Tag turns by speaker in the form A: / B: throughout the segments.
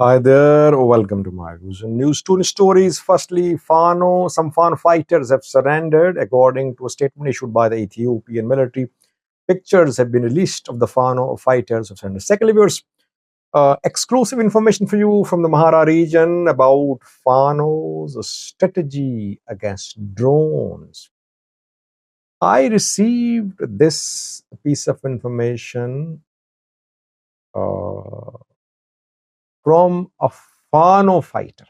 A: Hi there, welcome to my views and news. Two stories. Firstly, some Fano fighters have surrendered according to a statement issued by the Ethiopian military. Pictures have been released of the Fano fighters who surrendered. Secondly, viewers, exclusive information for you from the Amhara region about Fano's strategy against drones. I received this piece of information uh, from a Fano fighter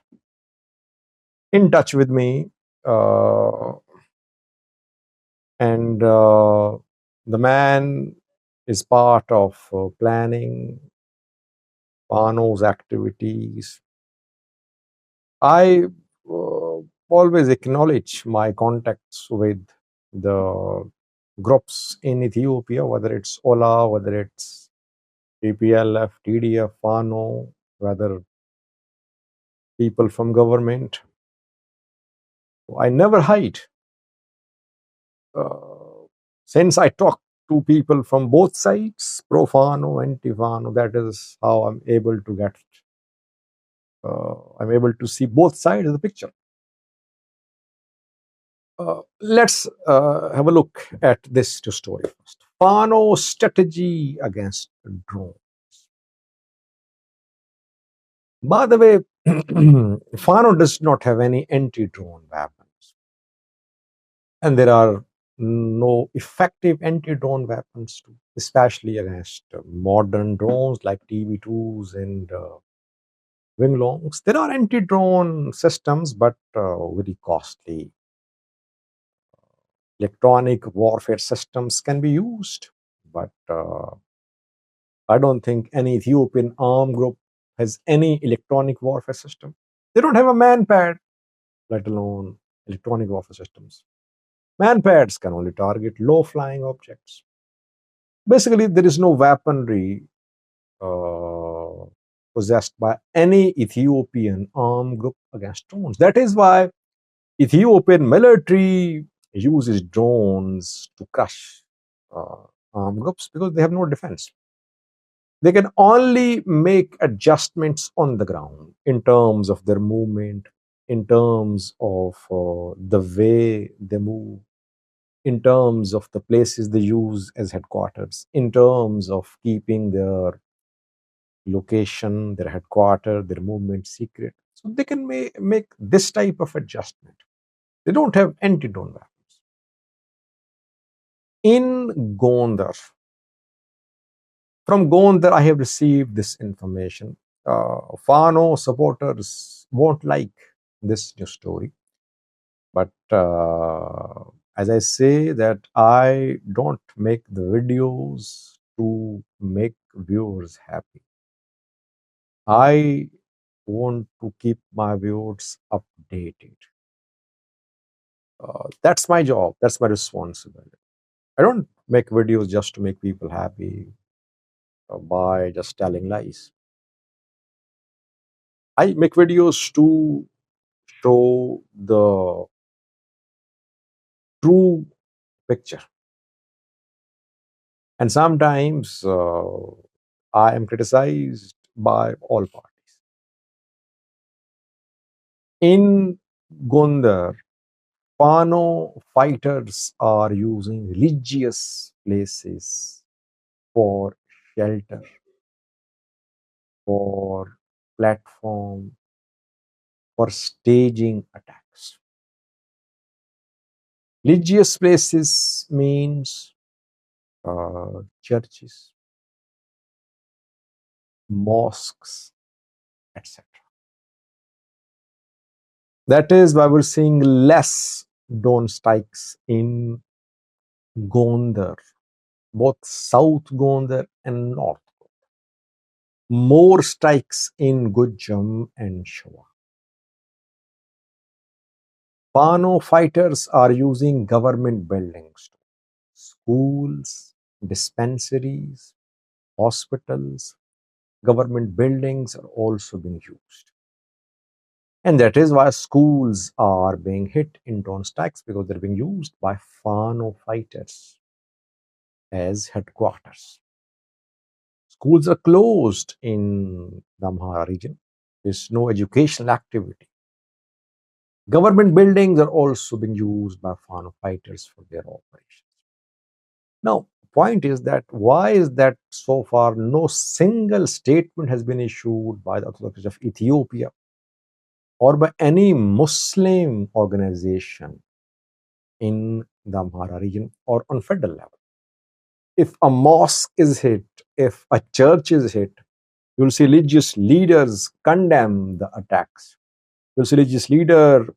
A: in touch with me, uh, and the man is part of planning Pano's activities. I always acknowledge my contacts with the groups in Ethiopia, whether it's Ola, whether it's TPLF, TDF, Fano, whether people from government. I never hide. Uh, since I talk to people from both sides, pro Fano, anti Fano, that is how I'm able to get. I'm able to see both sides of the picture. Let's have a look at this story first. Fano strategy against drone. By the way, Fano does not have any anti-drone weapons, and there are no effective anti-drone weapons, too, especially against modern drones like TV2s and Winglongs. There are anti-drone systems, but very costly. Electronic warfare systems can be used, but I don't think any Ethiopian armed group has any electronic warfare system. They don't have a manpad, let alone electronic warfare systems. Manpads can only target low-flying objects. Basically, there is no weaponry uh, possessed by any Ethiopian armed group against drones. That is why Ethiopian military uses drones to crush armed groups because they have no defense. They can only make adjustments on the ground in terms of their movement, in terms of the way they move, in terms of the places they use as headquarters, in terms of keeping their location, their headquarters, their movement secret. So they can make this type of adjustment. They don't have anti-drone weapons. In Gondar, from Gondar, I have received this information. Fano supporters won't like this news story, but as I say, that I don't make the videos to make viewers happy. I want to keep my viewers updated. That's my job. That's my responsibility. I don't make videos just to make people happy by just telling lies. I make videos to show the true picture. And sometimes I am criticized by all parties. In Gondar, Fano fighters are using religious places for shelter, for platform, for staging attacks. Religious places means churches, mosques, etc. That is why we're seeing less drone strikes in Gondar, both South Gondar and North. More strikes in Gujam and Shawa. Fano fighters are using government buildings, schools, dispensaries, hospitals, government buildings are also being used. And that is why schools are being hit in drone strikes because they're being used by Fano fighters as headquarters. Schools are closed in the Amhara region. There's no educational activity. Government buildings are also being used by Fano fighters for their operations. Now, point is that why is that so far no single statement has been issued by the authorities of Ethiopia or by any Muslim organization in the Amhara region or on federal level? If a mosque is hit, if a church is hit, you'll see religious leaders condemn the attacks. You'll see religious leader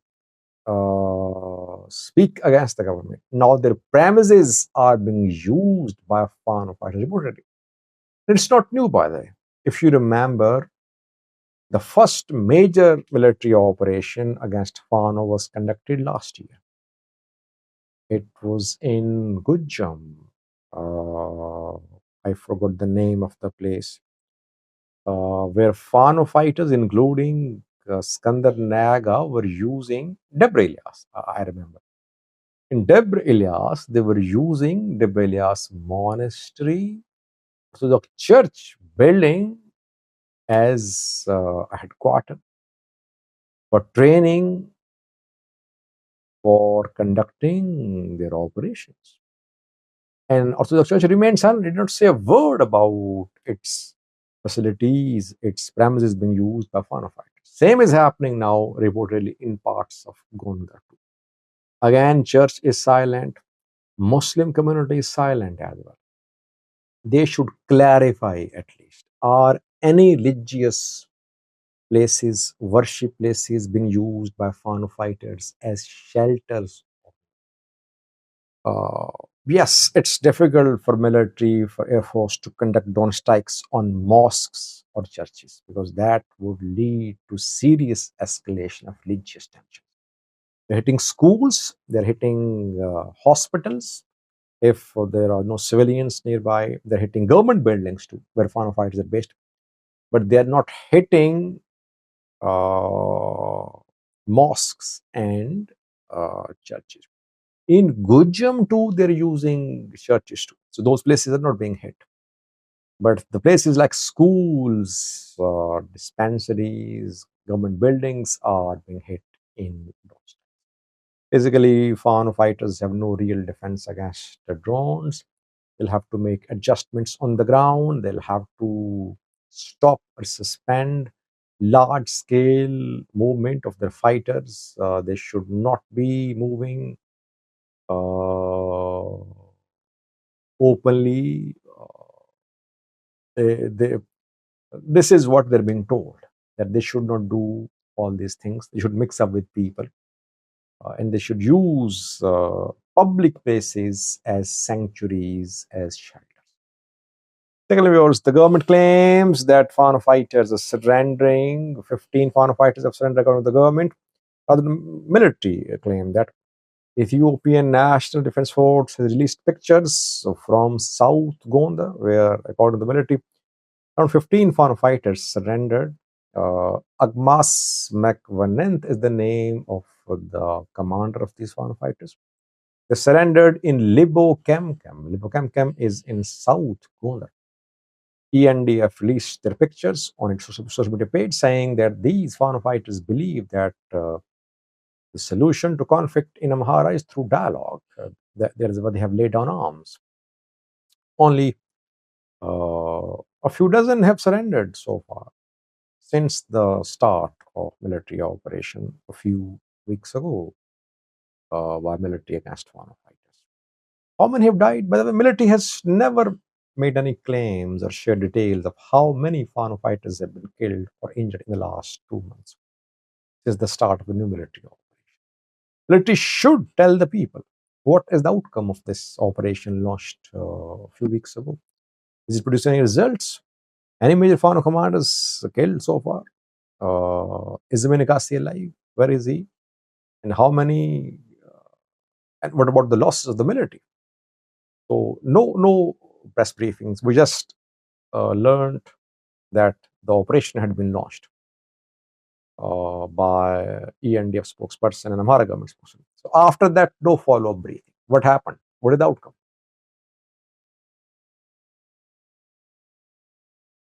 A: speak against the government. Now their premises are being used by Fano fighters reportedly. It's not new, by the way. If you remember, the first major military operation against Fano was conducted last year. It was in Gujam. I forgot the name of the place, where Fano fighters, including Skandar Naga, were using Debre Ilyas. I remember. In Debre Ilyas, they were using Debre Ilyas monastery, so the church building, as a headquarters for training, for conducting their operations. And Orthodox Church remained silent, did not say a word about its facilities, its premises being used by Fano fighters. Same is happening now, reportedly, in parts of Gondar too. Again, church is silent, Muslim community is silent as well. They should clarify at least, are any religious places, worship places being used by Fano fighters as shelters? Uh, yes, it's difficult for military, for air force to conduct drone strikes on mosques or churches because that would lead to serious escalation of religious tension. They're hitting schools, they're hitting hospitals. If there are no civilians nearby, they're hitting government buildings too, where Fano fighters are based. But they're not hitting uh, mosques and churches. In Gujam too, they're using churches too. So those places are not being hit. But the places like schools, dispensaries, government buildings are being hit in those. Basically, Fano fighters have no real defense against the drones. They'll have to make adjustments on the ground. They'll have to stop or suspend large scale movement of their fighters. They should not be moving uh, openly. They, this is what they're being told, that they should not do all these things. They should mix up with people, and they should use public places as sanctuaries, as shelters. Secondly, viewers, the government claims that Fano fighters are surrendering. 15 Fano fighters have surrendered according to the government. Rather, the military claim that Ethiopian National Defense Force has released pictures from South Gonda, where, according to the military, around 15 Fano fighters surrendered. Agmas McVanent is the name of the commander of these Fano fighters. They surrendered in Libo Kemkem. Libo Kemkem is in South Gonda. ENDF released their pictures on its social media page, saying that these Fano fighters believe that the solution to conflict in Amhara is through dialogue. That is why they have laid down arms. Only a few dozen have surrendered so far since the start of military operation a few weeks ago by military against Fano fighters. How many have died? By the way, military has never made any claims or shared details of how many Fano fighters have been killed or injured in the last 2 months since the start of the new military operation. Military should tell the people what is the outcome of this operation launched a few weeks ago. Is it producing any results? Any major Fano commanders killed so far? Is Minikasi alive? Where is he? And how many? And what about the losses of the military? So no press briefings. We just learned that the operation had been launched by ENDF spokesperson and Amhara government spokesperson. So after that, no follow-up briefing. What happened? What is the outcome?